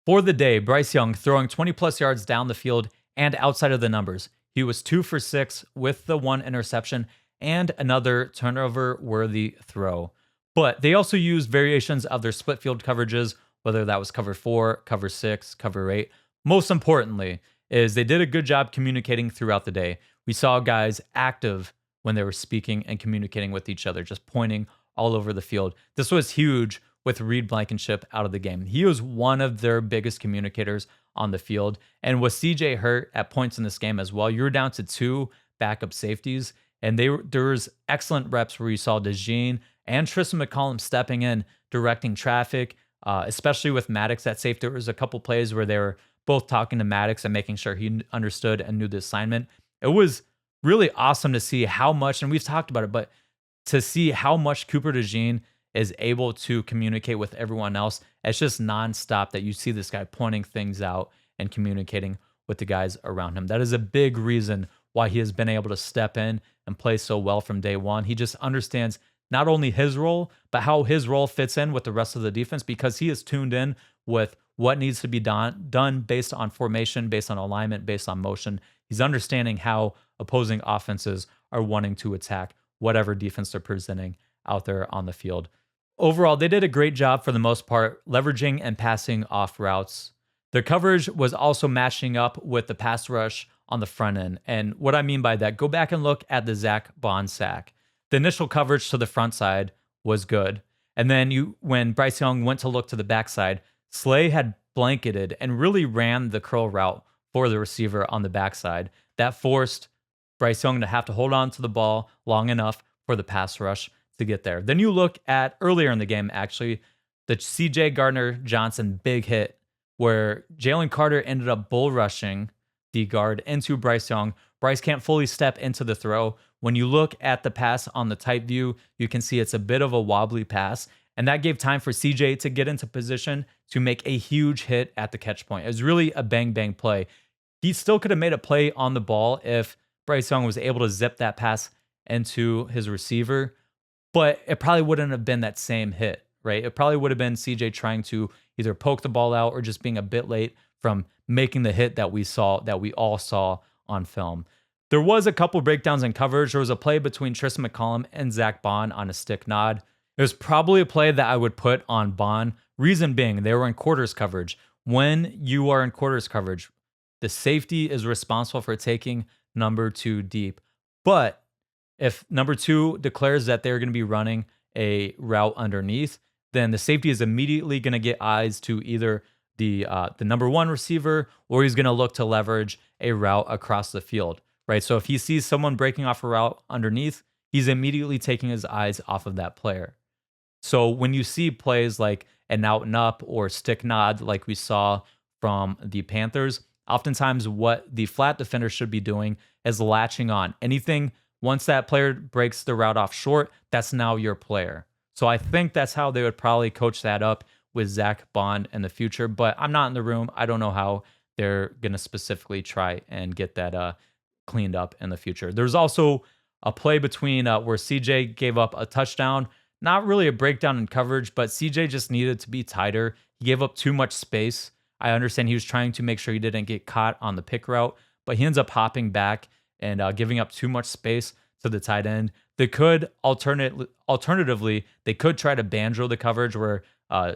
For the day, Bryce Young throwing 20 plus yards down the field and outside of the numbers. He was 2 for 6 with the 1 interception and another turnover-worthy throw. But they also used variations of their split field coverages, whether that was cover 4, cover 6, cover 8. Most importantly is they did a good job communicating throughout the day. We saw guys active when they were speaking and communicating with each other, just pointing all over the field. This was huge with Reed Blankenship out of the game. He was one of their biggest communicators on the field. And with CJ hurt at points in this game as well, you were down to 2 backup safeties. And there was excellent reps where you saw DeJean and Tristan McCollum stepping in, directing traffic, especially with Maddox at safety. There was a couple plays where they were both talking to Maddox and making sure he understood and knew the assignment. It was really awesome to see how much, and we've talked about it, but to see how much Cooper DeJean is able to communicate with everyone else. It's just nonstop that you see this guy pointing things out and communicating with the guys around him. That is a big reason why he has been able to step in and play so well from day one. He just understands not only his role, but how his role fits in with the rest of the defense, because he is tuned in with what needs to be done based on formation, based on alignment, based on motion. He's understanding how opposing offenses are wanting to attack whatever defense they're presenting out there on the field. Overall, they did a great job for the most part, leveraging and passing off routes. Their coverage was also matching up with the pass rush on the front end. And what I mean by that, go back and look at the Zach Bond sack. The initial coverage to the front side was good. And then when Bryce Young went to look to the backside, Slay had blanketed and really ran the curl route for the receiver on the backside. That forced Bryce Young to have to hold on to the ball long enough for the pass rush to get there. Then you look at earlier in the game, actually, the CJ Gardner-Johnson big hit where Jalen Carter ended up bull rushing the guard into Bryce Young. Bryce can't fully step into the throw. When you look at the pass on the tight view, you can see it's a bit of a wobbly pass. And that gave time for CJ to get into position to make a huge hit at the catch point. It was really a bang-bang play. He still could have made a play on the ball if Bryce Young was able to zip that pass into his receiver, but it probably wouldn't have been that same hit, right? It probably would have been CJ trying to either poke the ball out or just being a bit late from making the hit that we all saw on film. There was a couple breakdowns in coverage. There was a play between Tristan McCollum and Zach Bond on a stick nod. It was probably a play that I would put on Bond. Reason being, they were in quarters coverage. when you are in quarters coverage, the safety is responsible for taking number 2 deep. But if number 2 declares that they're going to be running a route underneath, then the safety is immediately going to get eyes to either the number 1 receiver, or he's going to look to leverage a route across the field, right? So if he sees someone breaking off a route underneath, he's immediately taking his eyes off of that player. So when you see plays like an out and up or stick nod, like we saw from the Panthers, oftentimes what the flat defender should be doing is latching on. Anything, once that player breaks the route off short, that's now your player. So I think that's how they would probably coach that up with Zach Bond in the future. But I'm not in the room. I don't know how they're going to specifically try and get that cleaned up in the future. There's also a play between where CJ gave up a touchdown. Not really a breakdown in coverage, but CJ just needed to be tighter. He gave up too much space. I understand he was trying to make sure he didn't get caught on the pick route, but he ends up hopping back and giving up too much space to the tight end. They could alternatively, they could try to banjo the coverage where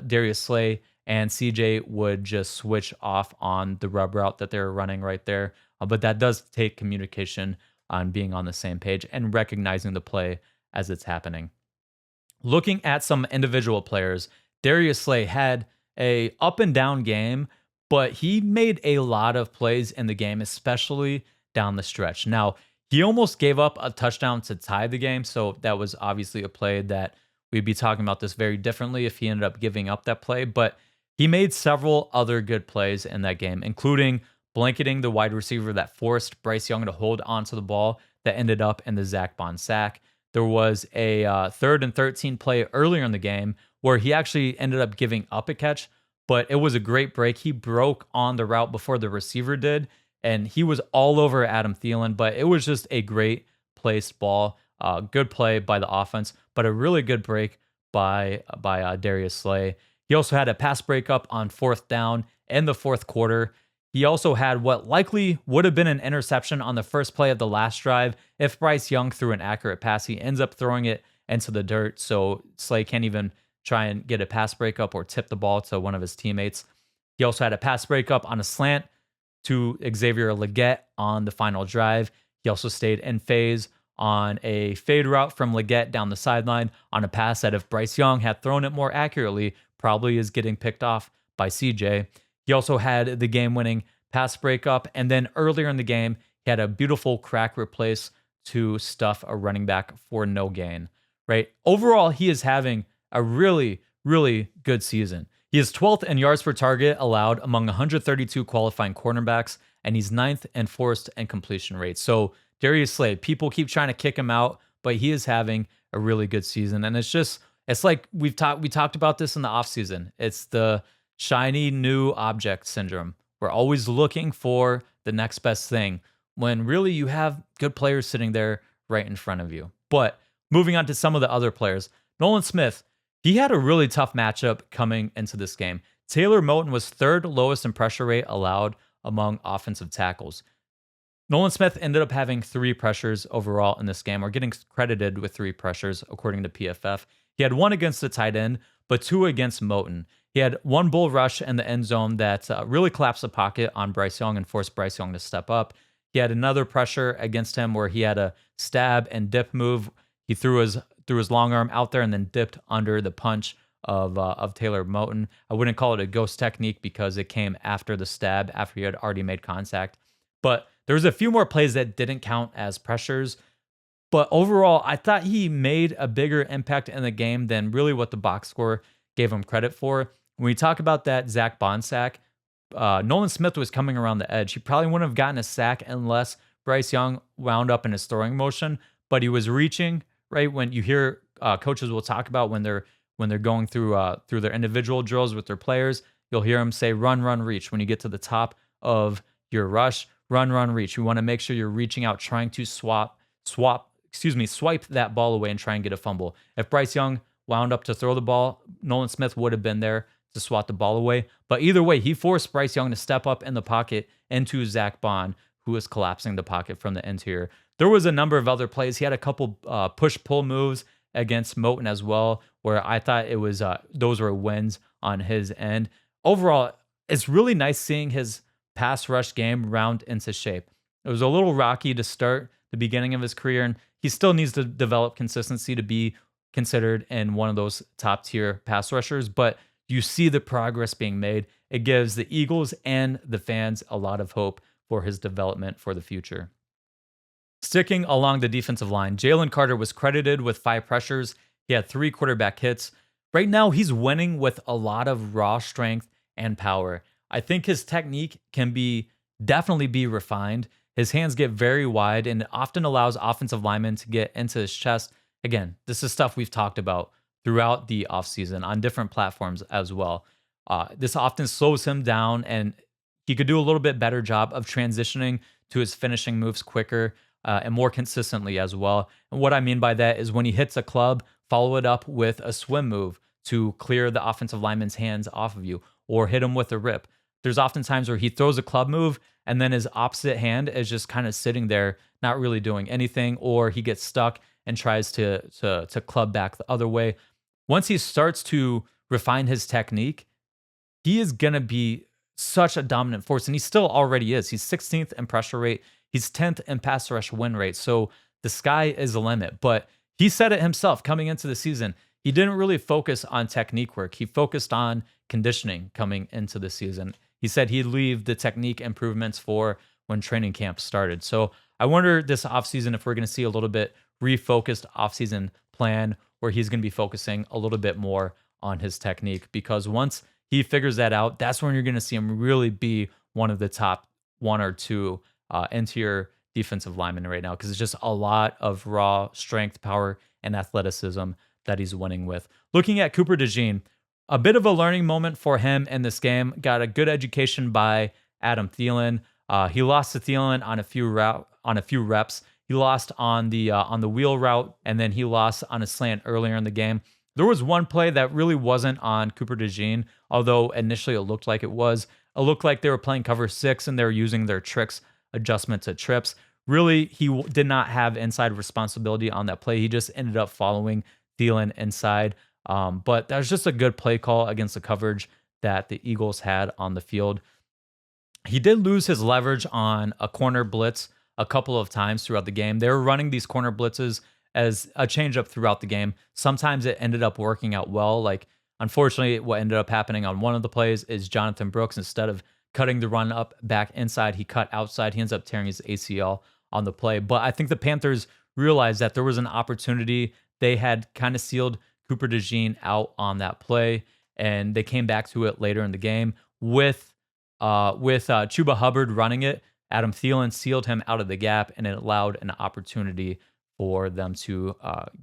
Darius Slay and CJ would just switch off on the rub route that they're running right there. But that does take communication on being on the same page and recognizing the play as it's happening. Looking at some individual players, Darius Slay had a up and down game, but he made a lot of plays in the game, especially down the stretch. Now, he almost gave up a touchdown to tie the game, so that was obviously a play that we'd be talking about this very differently if he ended up giving up that play, but he made several other good plays in that game, including blanketing the wide receiver that forced Bryce Young to hold onto the ball that ended up in the Zach Bond sack. There was a 3rd and 13 play earlier in the game where he actually ended up giving up a catch, but it was a great break. He broke on the route before the receiver did, and he was all over Adam Thielen, but it was just a great placed ball. Good play by the offense, but a really good break by Darius Slay. He also had a pass breakup on 4th down in the 4th quarter. He also had what likely would have been an interception on the first play of the last drive. If Bryce Young threw an accurate pass, he ends up throwing it into the dirt, so Slay can't even try and get a pass breakup or tip the ball to one of his teammates. He also had a pass breakup on a slant to Xavier Legette on the final drive. He also stayed in phase on a fade route from Legette down the sideline on a pass that if Bryce Young had thrown it more accurately, probably is getting picked off by CJ. He also had the game-winning pass breakup, and then earlier in the game, he had a beautiful crack replace to stuff a running back for no gain, right? Overall, he is having a really, really good season. He is 12th in yards per target allowed among 132 qualifying cornerbacks, and he's 9th in forced and completion rate. So Darius Slay, people keep trying to kick him out, but he is having a really good season. And it's like we talked about this in the offseason. It's the shiny new object syndrome. We're always looking for the next best thing when really you have good players sitting there right in front of you. But moving on to some of the other players, Nolan Smith, he had a really tough matchup coming into this game. Taylor Moton was 3rd lowest in pressure rate allowed among offensive tackles. Nolan Smith ended up having 3 pressures overall in this game, or getting credited with 3 pressures according to PFF. He had 1 against the tight end, but 2 against Moton. He had 1 bull rush in the end zone that really collapsed the pocket on Bryce Young and forced Bryce Young to step up. He had another pressure against him where he had a stab and dip move. He threw his long arm out there and then dipped under the punch of Taylor Moton. I wouldn't call it a ghost technique because it came after the stab, after he had already made contact. But there was a few more plays that didn't count as pressures. But overall, I thought he made a bigger impact in the game than really what the box score gave him credit for. When we talk about that Zach Bond sack, Nolan Smith was coming around the edge. He probably wouldn't have gotten a sack unless Bryce Young wound up in his throwing motion, but he was reaching, right? When you hear coaches will talk about when they're going through their individual drills with their players, you'll hear them say run, run, reach. When you get to the top of your rush, run, run, reach. You want to make sure you're reaching out, trying to swipe that ball away and try and get a fumble. If Bryce Young wound up to throw the ball, Nolan Smith would have been there to swat the ball away. But either way, he forced Bryce Young to step up in the pocket into Zach Bond, who was collapsing the pocket from the interior. There was a number of other plays. He had a couple push-pull moves against Moton as well, where I thought it was those were wins on his end. Overall, it's really nice seeing his pass rush game round into shape. It was a little rocky to start the beginning of his career, and he still needs to develop consistency to be considered in one of those top tier pass rushers. But you see the progress being made. It gives the Eagles and the fans a lot of hope for his development for the future. Sticking along the defensive line, Jalen Carter was credited with 5 pressures. He had 3 quarterback hits. Right now, he's winning with a lot of raw strength and power. I think his technique can definitely be refined. His hands get very wide and it often allows offensive linemen to get into his chest. Again, this is stuff we've talked about throughout the offseason on different platforms as well. This often slows him down, and he could do a little bit better job of transitioning to his finishing moves quicker and more consistently as well. And what I mean by that is when he hits a club, follow it up with a swim move to clear the offensive lineman's hands off of you, or hit him with a rip. There's often times where he throws a club move and then his opposite hand is just kind of sitting there, not really doing anything, or he gets stuck and tries to club back the other way. Once he starts to refine his technique, he is going to be such a dominant force, and he still already is. He's 16th in pressure rate. He's 10th in pass rush win rate. So the sky is the limit. But he said it himself coming into the season. He didn't really focus on technique work. He focused on conditioning coming into the season. He said he'd leave the technique improvements for when training camp started. So I wonder this offseason if we're going to see a little bit refocused offseason plan where he's going to be focusing a little bit more on his technique, because once he figures that out, that's when you're going to see him really be one of the top 1 or 2 interior defensive linemen right now, because it's just a lot of raw strength, power, and athleticism that he's winning with. Looking at Cooper DeJean, a bit of a learning moment for him in this game. Got a good education by Adam Thielen. He lost to Thielen on a few reps. He lost on the wheel route, and then he lost on a slant earlier in the game. There was one play that really wasn't on Cooper DeJean, although initially it looked like it was. It looked like they were playing cover 6 and they were using their tricks adjustment to trips. Really, he did not have inside responsibility on that play. He just ended up following Thielen inside. But that was just a good play call against the coverage that the Eagles had on the field. He did lose his leverage on a corner blitz a couple of times throughout the game. They were running these corner blitzes as a changeup throughout the game. Sometimes it ended up working out well. Like, unfortunately, what ended up happening on one of the plays is Jonathan Brooks, instead of cutting the run up back inside, he cut outside. He ends up tearing his ACL on the play. But I think the Panthers realized that there was an opportunity. They had kind of sealed Cooper DeJean out on that play, and they came back to it later in the game with Chuba Hubbard running it. Adam Thielen sealed him out of the gap, and it allowed an opportunity for them to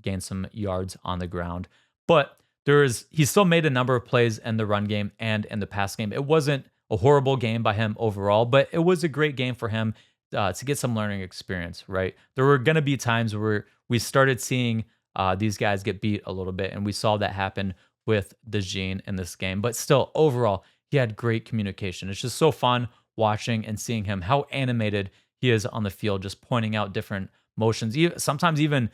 gain some yards on the ground. But he still made a number of plays in the run game and in the pass game. It wasn't a horrible game by him overall, but it was a great game for him to get some learning experience, right? There were going to be times where we started seeing these guys get beat a little bit, and we saw that happen with DeJean in this game. But still, overall, he had great communication. It's just so fun watching and seeing him, how animated he is on the field, just pointing out different motions, sometimes even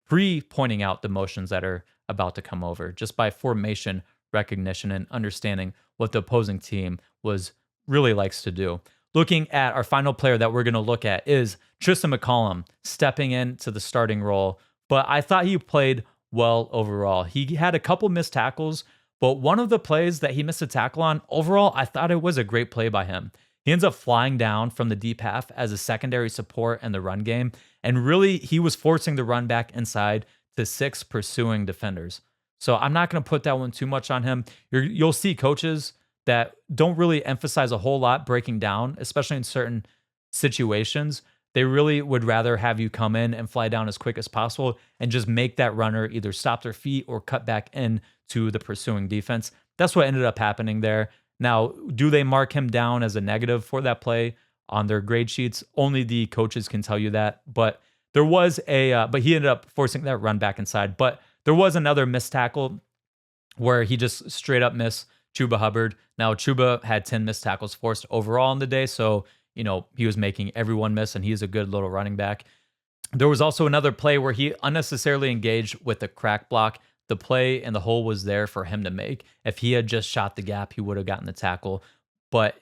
pre-pointing out the motions that are about to come over, just by formation recognition and understanding what the opposing team really likes to do. Looking at our final player that we're going to look at is Tristan McCollum stepping into the starting role, but I thought he played well overall. He had a couple missed tackles, but one of the plays that he missed a tackle on, overall, I thought it was a great play by him. He ends up flying down from the deep half as a secondary support in the run game, and really, he was forcing the run back inside to 6 pursuing defenders. So I'm not going to put that one too much on him. You'll see coaches that don't really emphasize a whole lot breaking down, especially in certain situations. They really would rather have you come in and fly down as quick as possible and just make that runner either stop their feet or cut back in to the pursuing defense. That's what ended up happening there. Now, do they mark him down as a negative for that play on their grade sheets? Only the coaches can tell you that. But there was but he ended up forcing that run back inside. But there was another missed tackle where he just straight up missed Chuba Hubbard. Now, Chuba had 10 missed tackles forced overall in the day. So, he was making everyone miss, and he's a good little running back. There was also another play where he unnecessarily engaged with a crack block. The play and the hole was there for him to make. If he had just shot the gap, he would have gotten the tackle.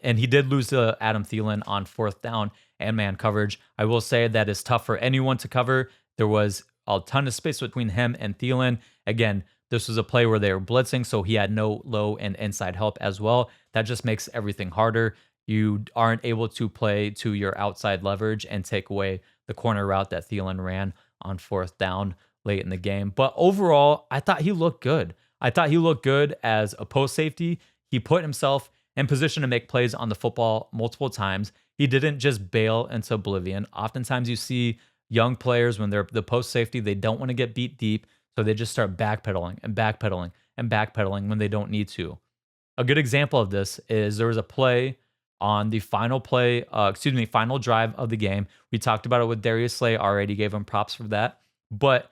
and he did lose to Adam Thielen on fourth down and man coverage. I will say that is tough for anyone to cover. There was a ton of space between him and Thielen. Again, this was a play where they were blitzing, so he had no low and inside help as well. That just makes everything harder. You aren't able to play to your outside leverage and take away the corner route that Thielen ran on fourth down late in the game. But overall, I thought he looked good. I thought he looked good as a post safety. He put himself in position to make plays on the football multiple times. He didn't just bail into oblivion. Oftentimes you see young players when they're the post safety, they don't want to get beat deep. So they just start backpedaling and backpedaling and backpedaling when they don't need to. A good example of this is there was a play on the final final drive of the game. We talked about it with Darius Slay already, gave him props for that. But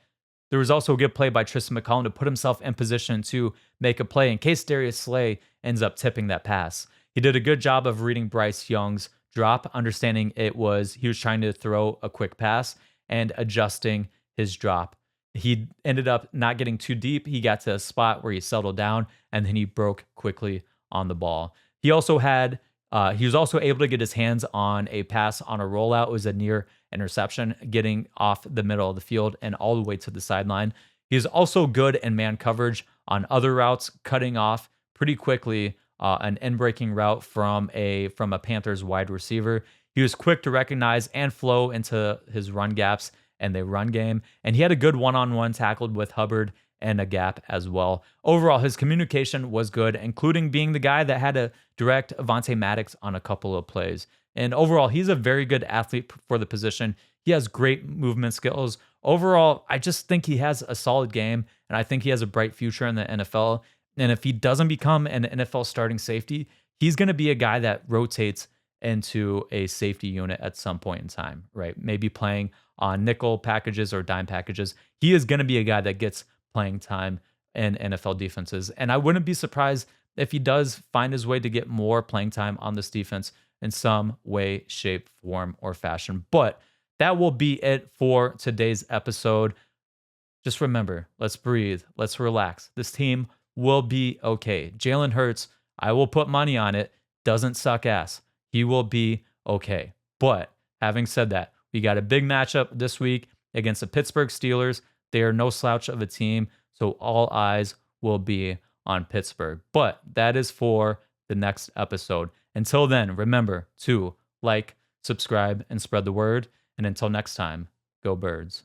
there was also a good play by Tristan McCollum to put himself in position to make a play in case Darius Slay ends up tipping that pass. He did a good job of reading Bryce Young's drop, understanding he was trying to throw a quick pass and adjusting his drop. He ended up not getting too deep. He got to a spot where he settled down and then he broke quickly on the ball. He was also able to get his hands on a pass on a rollout. It was a near interception, getting off the middle of the field and all the way to the sideline. He's also good in man coverage on other routes, cutting off pretty quickly an in-breaking route from a Panthers wide receiver. He was quick to recognize and flow into his run gaps and the run game. And he had a good one-on-one tackled with Hubbard and a gap as well. Overall, his communication was good, including being the guy that had to direct Avonte Maddox on a couple of plays. And overall, he's a very good athlete for the position. He has great movement skills. Overall, I just think he has a solid game, and I think he has a bright future in the NFL. And if he doesn't become an NFL starting safety, he's going to be a guy that rotates into a safety unit at some point in time, right? Maybe playing on nickel packages or dime packages. He is going to be a guy that gets playing time in NFL defenses. And I wouldn't be surprised if he does find his way to get more playing time on this defense in some way, shape, form, or fashion. But that will be it for today's episode. Just remember, let's breathe, let's relax. This team will be okay. Jalen Hurts, I will put money on it, doesn't suck ass. He will be okay. But having said that, we got a big matchup this week against the Pittsburgh Steelers. They are no slouch of a team, so all eyes will be on Pittsburgh. But that is for the next episode. Until then, remember to like, subscribe, and spread the word. And until next time, go Birds.